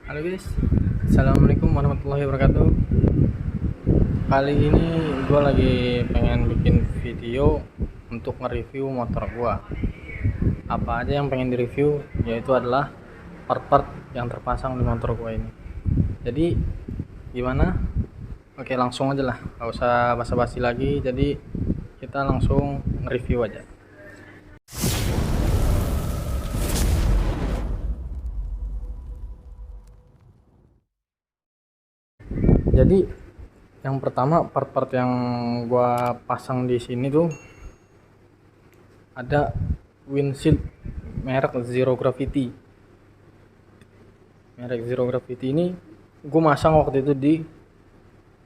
Halo guys, assalamualaikum warahmatullahi wabarakatuh. Kali ini gue lagi pengen bikin video untuk nge-review motor gue. Apa aja yang pengen direview, yaitu adalah part-part yang terpasang di motor gue ini. Jadi gimana? Oke, langsung aja lah, gak usah basa-basi lagi. Jadi kita langsung nge-review aja. Jadi yang pertama, part-part yang gua pasang di sini tuh ada windshield merek Zero Gravity. Merek Zero Gravity ini gua masang waktu itu di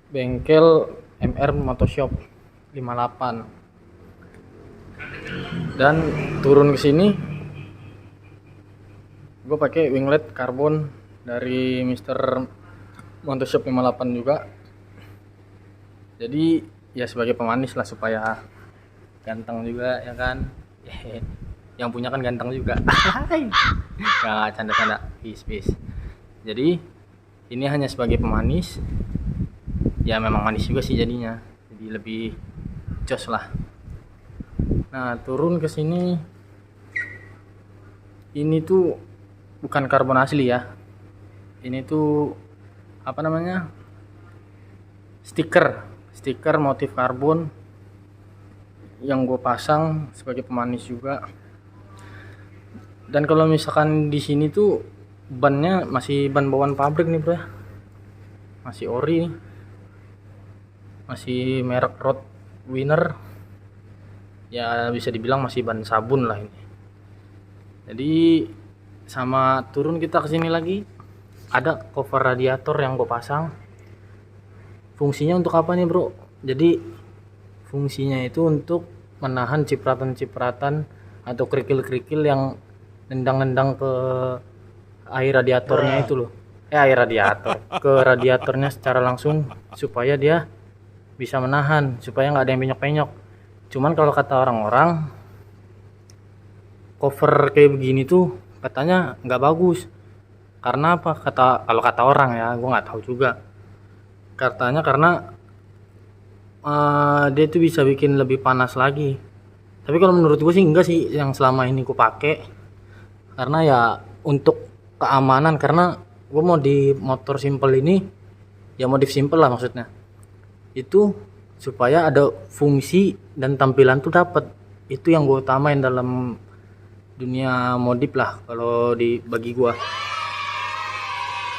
bengkel MR Motoshop 58. Dan turun ke sini gua pakai winglet karbon dari Mr. Motoshop 58 juga. Jadi ya sebagai pemanis lah supaya ganteng juga ya kan. Yang punya kan ganteng juga. Nggak canda-canda, peace. Jadi ini hanya sebagai pemanis. Ya memang manis juga sih jadinya. Jadi lebih jos lah. Nah, turun ke sini. Ini tuh bukan karbon asli ya. Ini tuh apa namanya, stiker motif karbon yang gue pasang sebagai pemanis juga. Dan kalau misalkan di sini tuh bannya masih ban bawaan pabrik nih bro, masih ori, masih merek Road Winner ya, bisa dibilang masih ban sabun lah ini. Jadi sama turun kita ke sini lagi, ada cover radiator yang gue pasang. Fungsinya untuk apa nih bro? Jadi fungsinya itu untuk menahan cipratan-cipratan atau kerikil-kerikil yang nendang-nendang ke air radiatornya itu loh. Air radiator ke radiatornya secara langsung, supaya dia bisa menahan, supaya nggak ada yang penyok-penyok. Cuman kalau kata orang-orang, cover kayak begini tuh katanya nggak bagus. Karena apa? Kalau kata orang ya, gue nggak tahu juga. Katanya karena dia tuh bisa bikin lebih panas lagi. Tapi kalau menurut gue sih enggak sih, yang selama ini gue pakai. Karena ya untuk keamanan, karena gue mau di motor simple ini, ya modif simple lah maksudnya. Itu supaya ada fungsi dan tampilan tuh dapat. Itu yang gue utamain dalam dunia modif lah kalau bagi gue.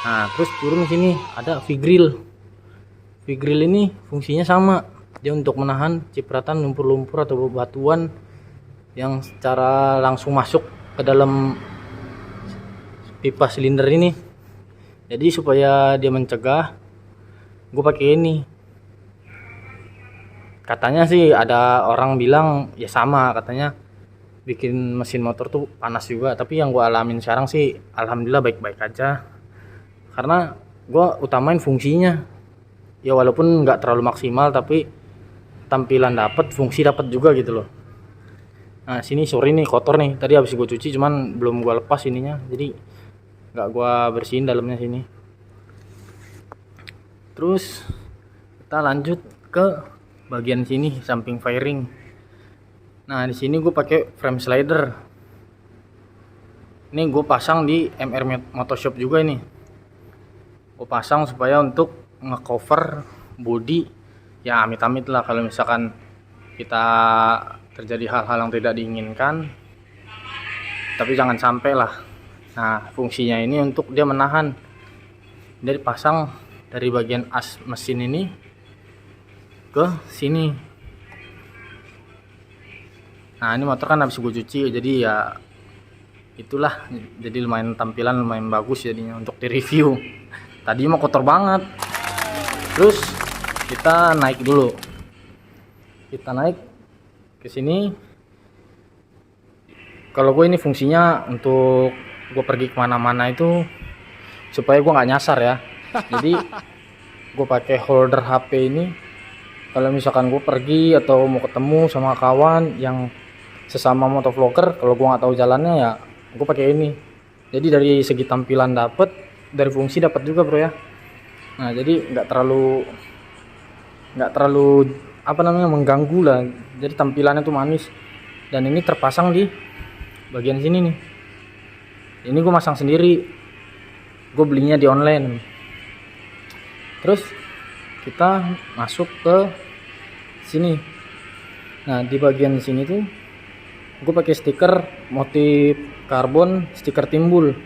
Nah, terus turun sini ada V-grill. V-grill ini fungsinya sama. Dia untuk menahan cipratan lumpur-lumpur atau batuan yang secara langsung masuk ke dalam pipa silinder ini. Jadi supaya dia mencegah, gue pakai ini. Katanya sih ada orang bilang ya sama, katanya bikin mesin motor tuh panas juga. Tapi yang gue alamin sekarang sih alhamdulillah baik-baik aja. Karena gue utamain fungsinya ya, walaupun nggak terlalu maksimal tapi tampilan dapat, fungsi dapat juga gitu loh. Nah sini sorry nih kotor nih, tadi habis gue cuci cuman belum gue lepas ininya, jadi nggak gue bersihin dalamnya sini. Terus kita lanjut ke bagian sini, samping fairing. Nah di sini gue pakai frame slider. Ini gue pasang di MR Motoshop juga ini. Gue pasang supaya untuk ngecover body ya, amit-amit lah kalau misalkan kita terjadi hal-hal yang tidak diinginkan, tapi jangan sampai lah. Nah fungsinya ini untuk dia menahan. Dia dipasang dari bagian as mesin ini ke sini. Nah ini motor kan habis gue cuci, jadi ya itulah, jadi lumayan tampilan lumayan bagus jadinya untuk di review. Tadi mau kotor banget. Terus kita naik dulu. Kita naik ke sini. Kalau gue ini fungsinya untuk gue pergi kemana-mana itu supaya gue nggak nyasar ya. Jadi gue pakai holder HP ini. Kalau misalkan gue pergi atau mau ketemu sama kawan yang sesama motovlogger, kalau gue nggak tahu jalannya ya gue pakai ini. Jadi dari segi tampilan dapet, dari fungsi dapat juga bro ya. Nah jadi nggak terlalu apa namanya mengganggu lah, jadi tampilannya tuh manis. Dan ini terpasang di bagian sini nih, ini gue masang sendiri, gue belinya di online. Terus kita masuk ke sini. Nah di bagian sini tuh gue pakai stiker motif karbon, stiker timbul.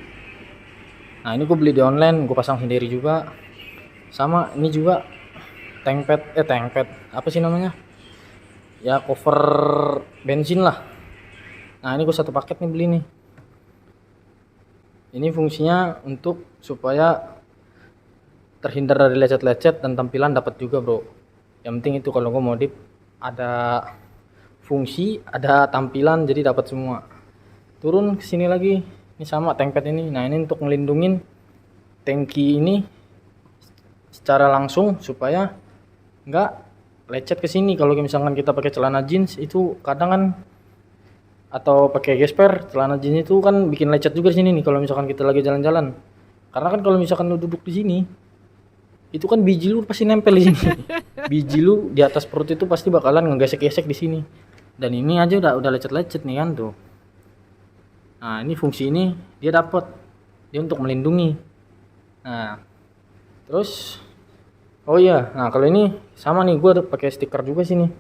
Nah ini gue beli di online, gue pasang sendiri juga. Sama ini juga tank pad apa sih namanya ya, cover bensin lah. Nah ini gue satu paket nih beli nih. Ini fungsinya untuk supaya terhindar dari lecet-lecet dan tampilan dapat juga bro. Yang penting itu kalau gue modif ada fungsi, ada tampilan, jadi dapat semua. Turun ke sini lagi, ini sama tank pad ini. Nah ini untuk melindungin tangki ini secara langsung supaya nggak lecet ke sini. Kalau misalkan kita pakai celana jeans itu kadang kan, atau pakai gesper, celana jeans itu kan bikin lecet juga di sini nih kalau misalkan kita lagi jalan-jalan. Karena kan kalau misalkan lu duduk di sini, itu kan biji lu pasti nempel di sini. Biji lu di atas perut itu pasti bakalan ngegesek-gesek di sini. Dan ini aja udah lecet-lecet nih kan tuh. Nah, ini fungsi ini dia dapat. Dia untuk melindungi. Nah, terus oh iya, nah kalau ini sama nih, gua pakai stiker juga sini.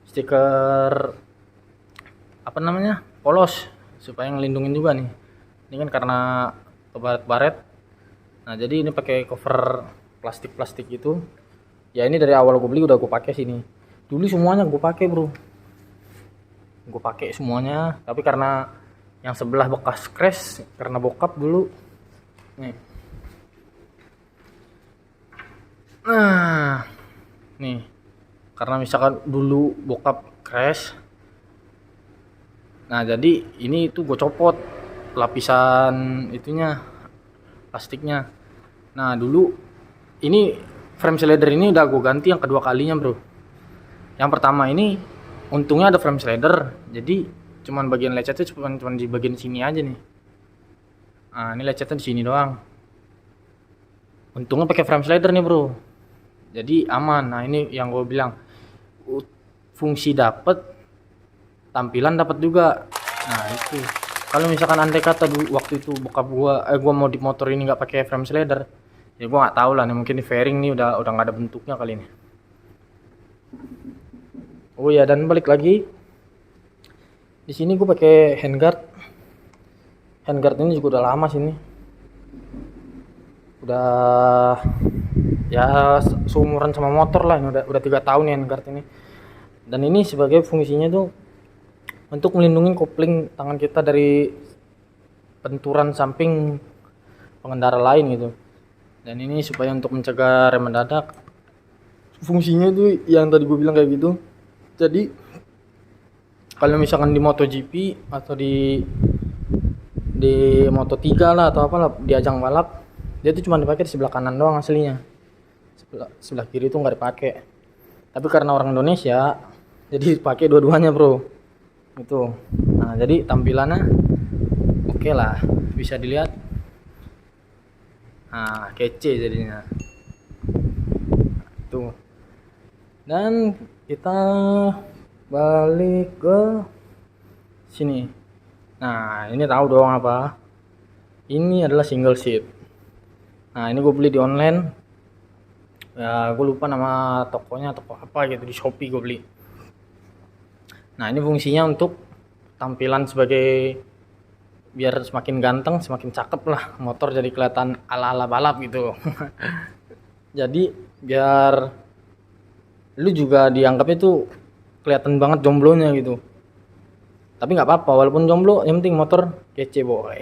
Stiker apa namanya? Polos supaya ngelindungin juga nih. Ini kan karena kebaret-baret. Nah, jadi ini pakai cover plastik itu. Ya ini dari awal gue beli udah gue pakai sini. Dulu semuanya gue pakai bro, gue pakai semuanya. Tapi karena yang sebelah bekas crash karena bokap dulu nih. Nah nih, karena misalkan dulu bokap crash, nah jadi ini tuh gue copot lapisan itunya, plastiknya. Nah dulu ini frame slider ini udah gue ganti yang kedua kalinya bro. Yang pertama ini untungnya ada frame slider, jadi cuman bagian lecetnya cuman di bagian sini aja nih. Nah ini lecetnya di sini doang. Untungnya pakai frame slider nih bro, jadi aman. Nah ini yang gue bilang, fungsi dapet, tampilan dapat juga. Nah itu kalau misalkan andai kata waktu itu bokap gua mau di motor ini nggak pakai frame slider, ya gue nggak tahu lah nih, mungkin di fairing nih udah nggak ada bentuknya kali ini. Oh ya, dan balik lagi di sini gue pakai handguard ini juga udah lama sini, udah ya seumuran sama motor lah. Ini udah 3 tahun nih handguard ini. Dan ini sebagai fungsinya tuh untuk melindungi kopling tangan kita dari benturan samping pengendara lain gitu. Dan ini supaya untuk mencegah rem mendadak. Fungsinya itu yang tadi gue bilang kayak gitu. Jadi kalau misalkan di MotoGP atau di Moto3 lah atau apalah, di ajang balap, dia tuh cuma dipakai di sebelah kanan doang aslinya. Sebelah kiri itu nggak dipakai. Tapi karena orang Indonesia, jadi dipakai dua-duanya bro. Itu. Nah jadi tampilannya oke lah, bisa dilihat. Nah kece jadinya tuh. Dan kita balik ke sini. Nah ini tahu dong apa, ini adalah single seat. Nah ini gue beli di online ya, gue lupa nama tokonya, toko apa gitu, di Shopee gue beli. Nah ini fungsinya untuk tampilan sebagai biar semakin ganteng, semakin cakep lah motor, jadi kelihatan ala-ala balap gitu. Jadi biar lu juga dianggapnya tuh kelihatan banget jomblonya gitu. Tapi nggak apa-apa walaupun jomblo, yang penting motor kece boy.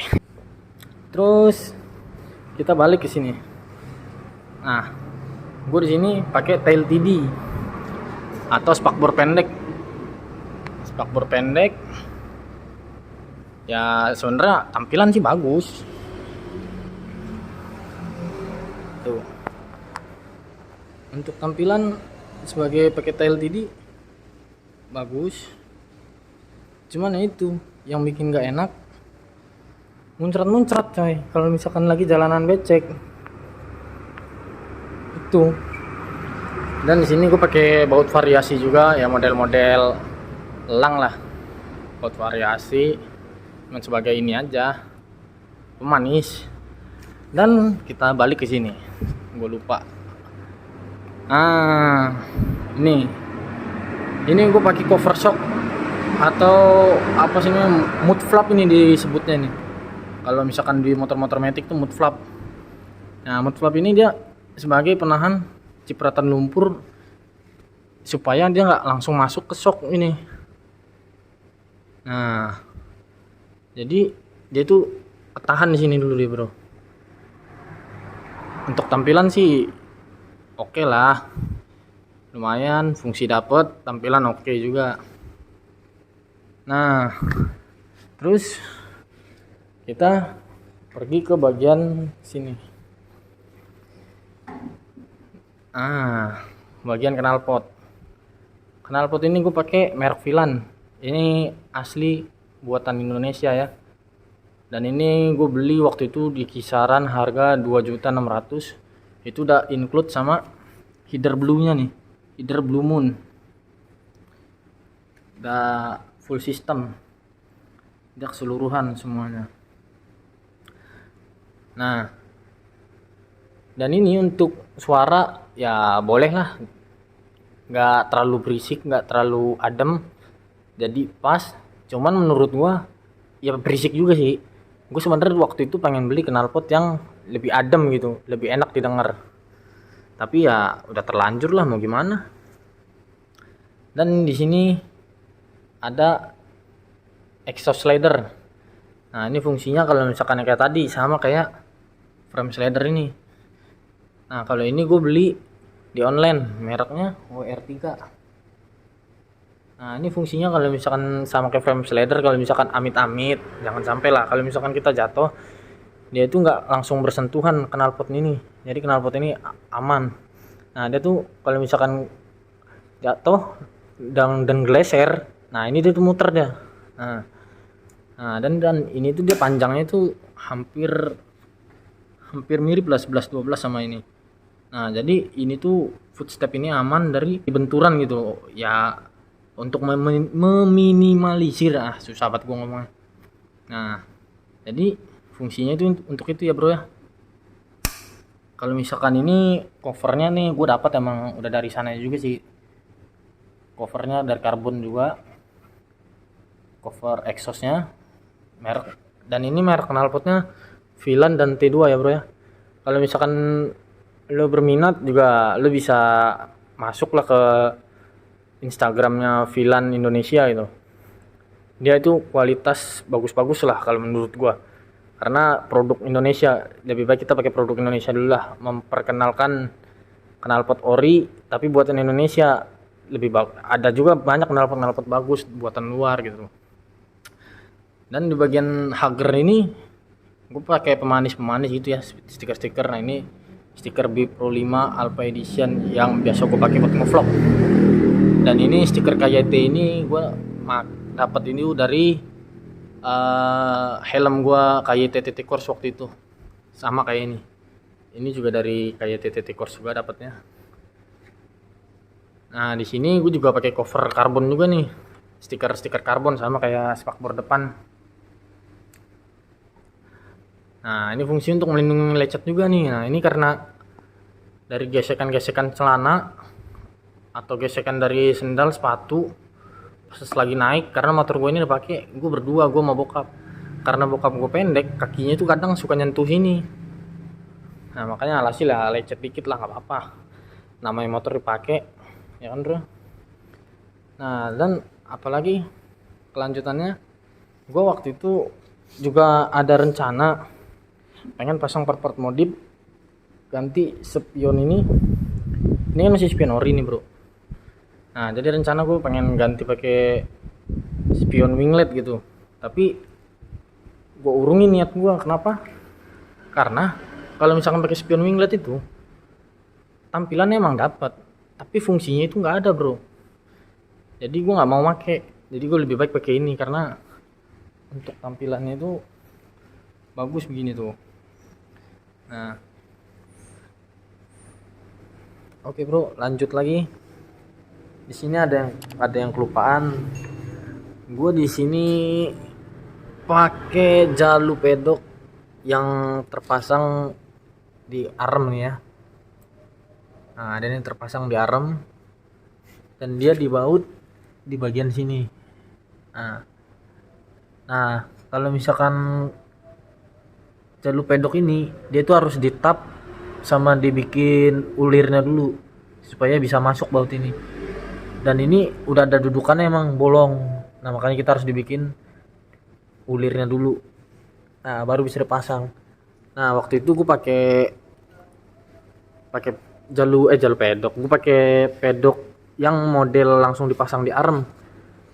Terus kita balik ke sini. Nah, gue di sini pakai tail TD atau spakbor pendek. Spakbor pendek. Ya sebenarnya tampilan sih bagus. Tuh. Untuk tampilan sebagai pakai tail TD bagus. Cuman itu yang bikin gak enak, muncrat-muncrat coy kalau misalkan lagi jalanan becek itu. Dan di sini gue pakai baut variasi juga ya, model-model elang lah, baut variasi cuman sebagai ini aja, pemanis. Dan kita balik ke sini, gue lupa. Ini gue pakai cover shock atau apa sih ini, mud flap ini disebutnya nih. Kalau misalkan di motor-motor matic tuh mud flap. Nah, mud flap ini dia sebagai penahan cipratan lumpur supaya dia nggak langsung masuk ke shock ini. Nah, jadi dia tuh ketahan di sini dulu deh bro. Untuk tampilan sih oke lah, lumayan, fungsi dapet, tampilan oke juga. Nah, terus kita pergi ke bagian sini. Bagian knalpot. Knalpot ini gue pakai merek Filan. Ini asli buatan Indonesia ya. Dan ini gue beli waktu itu di kisaran harga 2.600.000. Itu udah include sama header blue-nya nih, header Blue Moon. Udah full system, udah keseluruhan semuanya. Nah, dan ini untuk suara ya boleh lah, nggak terlalu berisik, nggak terlalu adem, jadi pas. Cuman menurut gua ya berisik juga sih. Gue sebenarnya waktu itu pengen beli knalpot yang lebih adem gitu, lebih enak didengar. Tapi ya udah terlanjur lah, mau gimana. Dan di sini ada exhaust slider. Nah, ini fungsinya kalau misalkan kayak tadi sama kayak frame slider ini. Nah, kalau ini gue beli di online, mereknya WR3. Nah, ini fungsinya kalau misalkan sama kayak frame slider, kalau misalkan amit-amit, jangan sampai lah kalau misalkan kita jatuh, dia itu nggak langsung bersentuhan knalpot ini. Jadi knalpot ini aman. Nah, dia tuh kalau misalkan jatuh dan geleser, nah ini dia tuh muter dia. Nah, dan ini tuh dia panjangnya tuh hampir mirip lah 11-12 sama ini. Nah, jadi ini tuh footstep ini aman dari benturan gitu ya, untuk meminimalisir susah banget gua ngomongnya. Nah, jadi fungsinya itu untuk itu ya bro ya. Kalau misalkan ini covernya nih gue dapat emang udah dari sana juga sih, covernya dari karbon juga, cover exhaustnya merek, dan ini merek knalpotnya Filan dan T2 ya bro ya. Kalau misalkan lo berminat juga lo bisa masuk lah ke Instagramnya Filan Indonesia itu. Dia itu kualitas bagus-bagus lah kalau menurut gua. Karena produk Indonesia, lebih baik kita pakai produk Indonesia dulu lah, memperkenalkan knalpot ori tapi buatan Indonesia lebih bagus. Ada juga banyak knalpot bagus buatan luar gitu. Dan di bagian hager ini gue pakai pemanis gitu ya, stiker-stiker. Nah, ini stiker B Pro 5 Alpha Edition yang biasa gue pakai buat ngevlog. Dan ini stiker KYT ini gue dapat ini dari helm gua KYT TT Course waktu itu, sama kayak ini. Ini juga dari KYT TT Course juga dapatnya. Nah, di sini gue juga pakai cover karbon juga nih, stiker karbon sama kayak spakbor depan. Nah, ini fungsi untuk melindungi lecet juga nih. Nah, ini karena dari gesekan celana atau gesekan dari sendal sepatu pas lagi naik, karena motor gue ini udah pakai, gue berdua, gue sama bokap. Karena bokap gue pendek, kakinya itu kadang suka nyentuh sini. Nah, makanya alhasil lah lecet dikit lah, nggak apa-apa. Namanya motor dipakai, ya kan bro. Nah, dan apalagi kelanjutannya, gue waktu itu juga ada rencana pengen pasang part-part modif, ganti spion ini. Ini kan masih spion ori nih bro. Nah, jadi rencana gue pengen ganti pakai spion winglet gitu. Tapi gue urungin niat gue. Kenapa? Karena kalau misalkan pakai spion winglet itu tampilannya emang dapat, tapi fungsinya itu nggak ada bro. Jadi gue nggak mau pakai. Jadi gue lebih baik pakai ini karena untuk tampilannya itu bagus begini tuh. Nah, oke bro, lanjut lagi. Di sini ada yang kelupaan. Gue di sini pakai jalu pedok yang terpasang di arm nih ya. Nah, ada yang terpasang di arm dan dia dibaut di bagian sini. Nah, kalau misalkan jalu pedok ini dia tuh harus ditap sama dibikin ulirnya dulu supaya bisa masuk baut ini. Dan ini udah ada dudukannya emang bolong. Nah, makanya kita harus dibikin ulirnya dulu. Nah, baru bisa dipasang. Nah, waktu itu gue pakai jalu pedok. Gue pakai pedok yang model langsung dipasang di arm.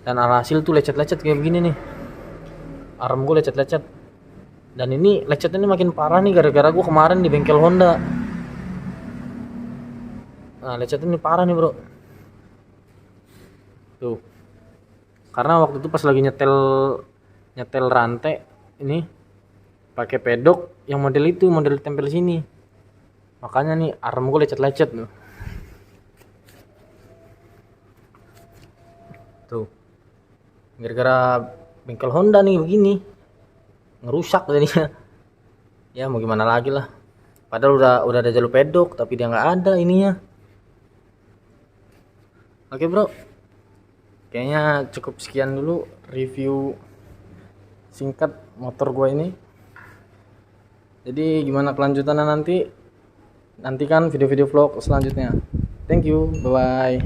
Dan alhasil tuh lecet-lecet kayak begini nih. Arm gue lecet-lecet. Dan ini lecetnya ini makin parah nih gara-gara gue kemarin di bengkel Honda. Nah, lecetnya ini parah nih, bro. Tuh. Karena waktu itu pas lagi nyetel rantai ini pakai pedok yang model itu, model tempel sini. Makanya nih arm gue lecet-lecet tuh. Tuh. Gara-gara bengkel Honda nih begini. Ngerusak jadinya. Ya mau gimana lagi lah. Padahal udah ada jalur pedok tapi dia nggak ada ininya. Oke bro, kayaknya cukup sekian dulu review singkat motor gue ini. Jadi gimana kelanjutannya nanti? Nantikan video-video vlog selanjutnya. Thank you, bye bye.